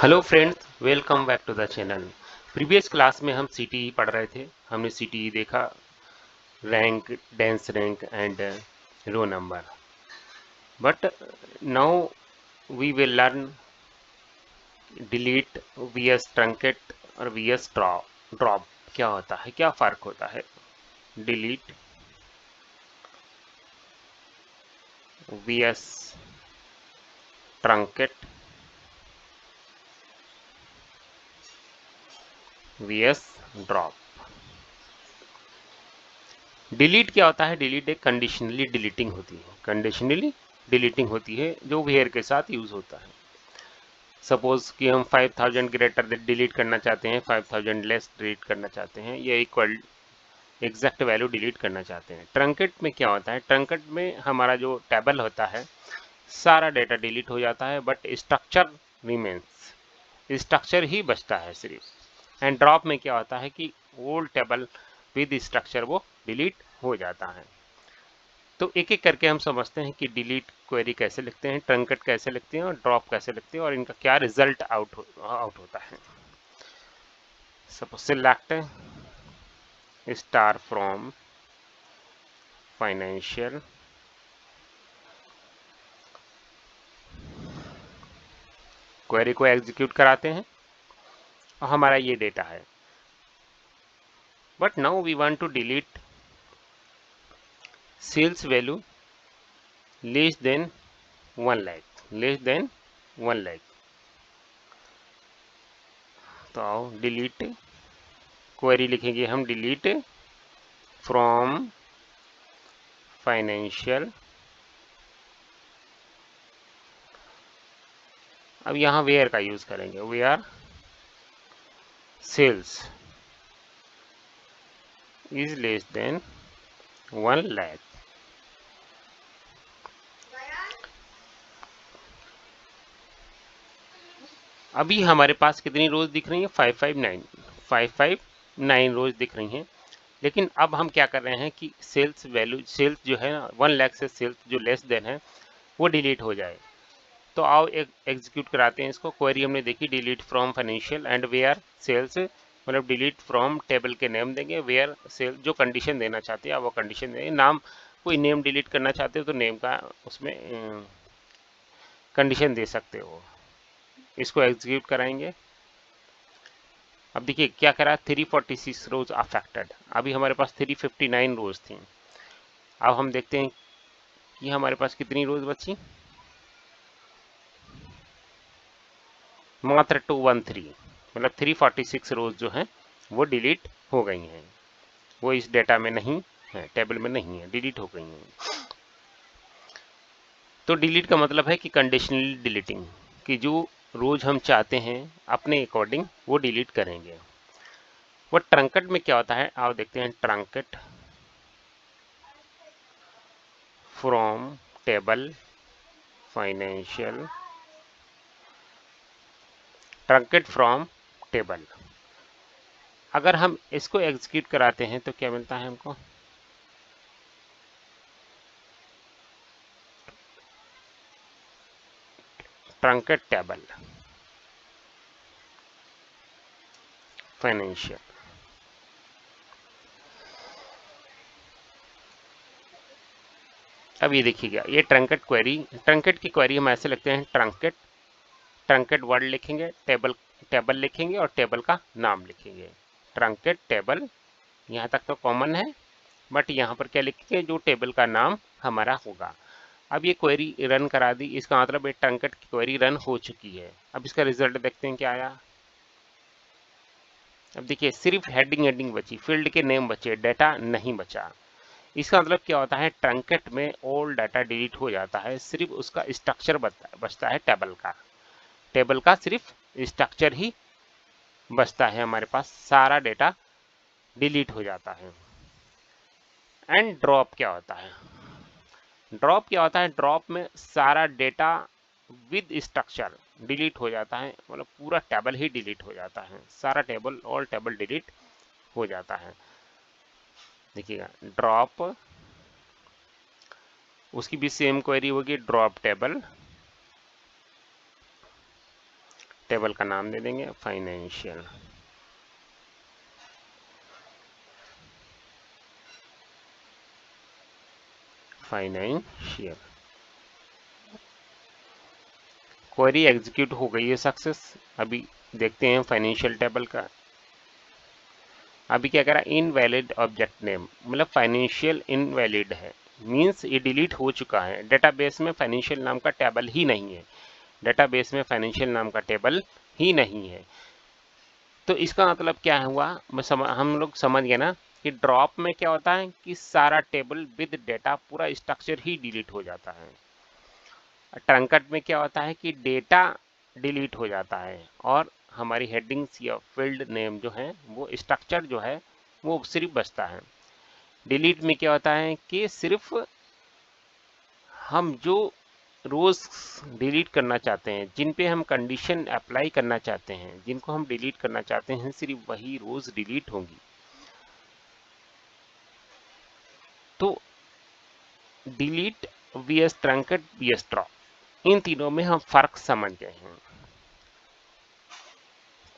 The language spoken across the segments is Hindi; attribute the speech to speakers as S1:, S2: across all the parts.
S1: Hello friends, welcome back to the channel. Previous class में हम सीटीई पढ़ रहे थे। हमने सीटीई देखा, rank, dense rank and row number. But now we will learn delete, VS truncate और वीएस ड्रॉप। ड्रॉप क्या होता है, क्या फ़र्क होता है? Delete, VS truncate, VS drop. Delete क्या होता है? डिलीट एक कंडीशनली डिलीटिंग होती है। कंडीशनली डिलीटिंग होती है जो वेयर के साथ यूज होता है। सपोज कि हम 5000 ग्रेटर डिलीट करना चाहते हैं, 5000 लेस डिलीट करना चाहते हैं, या इक्वल एग्जैक्ट वैल्यू डिलीट करना चाहते हैं। ट्रंकेट में क्या होता है? ट्रंकेट में हमारा जो टेबल होता है, सारा डेटा डिलीट हो जाता है, बट स्ट्रक्चर रिमेन्स, स्ट्रक्चर ही बचता है सिर्फ। एंड ड्रॉप में क्या होता है कि ओल्ड टेबल विद स्ट्रक्चर वो डिलीट हो जाता है। तो एक एक करके हम समझते हैं कि डिलीट क्वेरी कैसे लिखते हैं, ट्रंकेट कैसे लिखते हैं और ड्रॉप कैसे लिखते हैं, और इनका क्या रिजल्ट आउट होता है। Suppose select star from financial, query को एग्जीक्यूट कराते हैं और हमारा ये डेटा है। But now we want to delete sales value less than 1 lakh, less than 1 lakh. तो आओ डिलीट, क्वेरी लिखेंगे हम, डिलीट फ्रॉम फाइनेंशियल। अब यहाँ वेयर का यूज करेंगे, where sales is less than 1 lakh. अभी हमारे पास कितनी रोज दिख रही है? 559 रोज दिख रही हैं। लेकिन अब हम क्या कर रहे हैं कि सेल्स वैल्यू, सेल्स जो है ना 1 लाख से सेल्स जो लेस देन है वो डिलीट हो जाए। तो आओ एक एग्जीक्यूट कराते हैं इसको। क्वेरी हमने देखी, delete from financial and where sales, मतलब डिलीट फ्रॉम टेबल के नेम देंगे, वेयर सेल जो कंडीशन देना चाहते हैं आप वो कंडीशन देंगे। नाम, कोई नेम डिलीट करना चाहते हो तो नेम का उसमें कंडीशन दे सकते हो। इसको एग्जीक्यूट कराएंगे। अब देखिए क्या करा, 346 रोज अफेक्टेड। अभी हमारे पास 359 रोज थी। अब हम देखते हैं कि हमारे पास कितनी रोज बची। मात्र 213, मतलब 346 रोज जो है वो डिलीट हो गई हैं। वो इस डेटा में नहीं है, टेबल में नहीं है, डिलीट हो गई हैं। तो डिलीट का मतलब है कि कंडीशनली डिलीटिंग, कि जो रोज हम चाहते हैं अपने अकॉर्डिंग वो डिलीट करेंगे। वो ट्रंकेट में क्या होता है, आओ देखते हैं। Truncate from table financial, truncate from table. अगर हम इसको एग्जीक्यूट कराते हैं तो क्या मिलता है हमको? Truncate table financial. अब ये देखिएगा, ये ट्रंकेट क्वेरी, ट्रंकेट की क्वेरी हम ऐसे लिखते हैं। ट्रंकेट, ट्रंकेट वर्ड लिखेंगे, टेबल, टेबल लिखेंगे और टेबल का नाम लिखेंगे। ट्रंकेट टेबल, यहाँ तक तो कॉमन है, बट यहाँ पर क्या लिखेंगे? जो टेबल का नाम हमारा होगा। अब ये क्वेरी रन करा दी, इसका मतलब ये ट्रंकेट की क्वेरी रन हो चुकी है। अब इसका रिजल्ट देखते हैं क्या आया। अब देखिए सिर्फ हेडिंग हेडिंग बची, फील्ड के नेम बचे, डाटा नहीं बचा। इसका मतलब क्या होता है? ट्रंकेट में ऑल डाटा डिलीट हो जाता है, सिर्फ उसका स्ट्रक्चर बचता है टेबल का। टेबल का सिर्फ स्ट्रक्चर ही बचता है हमारे पास, सारा डेटा डिलीट हो जाता है। एंड ड्रॉप क्या होता है? ड्रॉप क्या होता है? ड्रॉप में सारा डेटा विद स्ट्रक्चर डिलीट हो जाता है, मतलब पूरा टेबल ही डिलीट हो जाता है, सारा टेबल, ऑल टेबल डिलीट हो जाता है। देखिएगा, ड्रॉप, उसकी भी सेम क्वेरी होगी, ड्रॉप टेबल, टेबल का नाम दे देंगे फाइनेंशियल। फाइनेंशियल क्वेरी एग्जीक्यूट हो गई है सक्सेस। अभी देखते हैं फाइनेंशियल टेबल का। अभी क्या करा, इनवैलिड ऑब्जेक्ट नेम, मतलब फाइनेंशियल इनवैलिड है, मींस ये डिलीट हो चुका है। डेटाबेस में फाइनेंशियल नाम का टेबल ही नहीं है, डेटाबेस में फाइनेंशियल नाम का टेबल ही नहीं है। तो इसका मतलब क्या हुआ, हम लोग समझ गए ना कि ड्रॉप में क्या होता है कि सारा टेबल विद डेटा पूरा स्ट्रक्चर ही डिलीट हो जाता है। ट्रंकट में क्या होता है कि डेटा डिलीट हो जाता है और हमारी हेडिंग्स या फील्ड नेम जो है वो स्ट्रक्चर जो है वो सिर्फ बचता है। डिलीट में क्या होता है कि सिर्फ हम जो रोज डिलीट करना चाहते हैं, जिन पे हम कंडीशन अप्लाई करना चाहते हैं, जिनको हम डिलीट करना चाहते हैं, सिर्फ वही रोज डिलीट होंगी। तो delete VS truncate VS drop, इन तीनों में हम फर्क समझ गए हैं।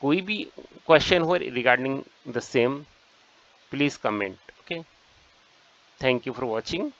S1: कोई भी क्वेश्चन हो regarding the same, please comment. Okay, thank you for watching.